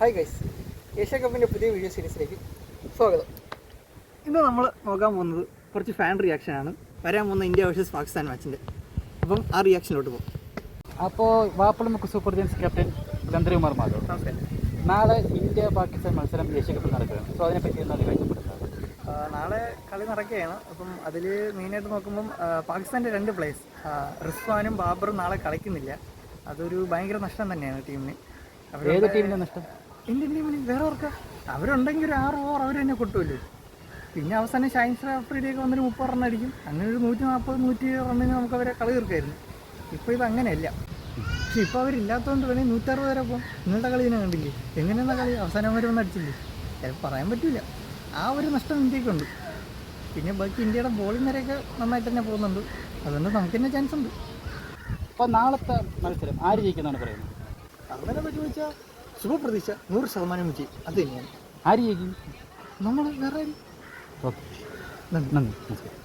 Hi guys, Asia കപ്പിൻ്റെ പുതിയ video സീരീസിലേക്ക് സ്വാഗതം. ഇന്ന് നമ്മൾ നോക്കാൻ പോകുന്നത് കുറച്ച് ഫാൻ റിയാക്ഷനാണ് വരാൻ പോകുന്ന ഇന്ത്യ വേഴ്സസ് പാകിസ്ഥാൻ മാച്ചിൻ്റെ. അപ്പം ആ റിയാക്ഷനിലോട്ട് പോകും. അപ്പോൾ വാപ്പളമുക്ക് super giants captain Chandrakumar Madhav, നമസ്കാരം. നാളെ ഇന്ത്യ പാകിസ്ഥാൻ മത്സരം ഏഷ്യ കപ്പിൽ നടക്കുകയാണ്. സോ അതിനെപ്പറ്റി എന്താണ് കാഴ്ചപ്പെടുന്നത്? നാളെ കളി നടക്കുകയാണ്. അപ്പം അതിൽ മെയിനായിട്ട് നോക്കുമ്പം പാകിസ്ഥാൻ്റെ 2 പ്ലേയേഴ്സ് റിസ്വാനും ബാബറും നാളെ കളിക്കുന്നില്ല. അതൊരു ഭയങ്കര നഷ്ടം തന്നെയാണ് ടീമിന്. ഏത് ടീമിൻ്റെ നഷ്ടം? ഇന്ത്യൻ ടീമിന് വേറെ ഓർക്കുക, അവരുണ്ടെങ്കിൽ ഒരു 6 ഓവർ അവർ തന്നെ കൊട്ടുമല്ലോ. പിന്നെ അവസാനം ഷൈൻ അഫ്രീഡിയൊക്കെ വന്നൊരു 30 റൺ അടിക്കും. അങ്ങനെ ഒരു 140-170 റണ്ണിന് നമുക്ക് അവരെ കളി തീർക്കായിരുന്നു. ഇപ്പോൾ ഇത് അങ്ങനെയല്ല. പക്ഷെ ഇപ്പോൾ അവരില്ലാത്തതുകൊണ്ട് വേണമെങ്കിൽ 160 വരെ പോകും. നിങ്ങളുടെ കളി തന്നെ കണ്ടില്ലേ, എങ്ങനെയെന്ന കളി അവസാനം അവർ വന്ന് അടിച്ചില്ലേ? ചിലപ്പോൾ പറയാൻ പറ്റില്ല. ആ ഒരു നഷ്ടം ഇന്ത്യക്കുണ്ട്. പിന്നെ ബാക്കി ഇന്ത്യയുടെ ബോളിംഗ് വരെയൊക്കെ നന്നായിട്ട് തന്നെ പോകുന്നുണ്ട്. അതുകൊണ്ട് നമുക്ക് തന്നെ ചാൻസ് ഉണ്ട്. അപ്പോൾ നാളത്തെ മത്സരം ആര് ജയിക്കുന്നതാണ് പറയുന്നത്? അങ്ങനെ പറ്റി ചോദിച്ചാൽ ശുഭപ്രതീക്ഷ 100% വിജയം. അത് തന്നെയാണ്. ആര് ജയിക്കും? നമ്മൾ വേറെ ഓക്കെ, നന്ദി, നമസ്കാരം.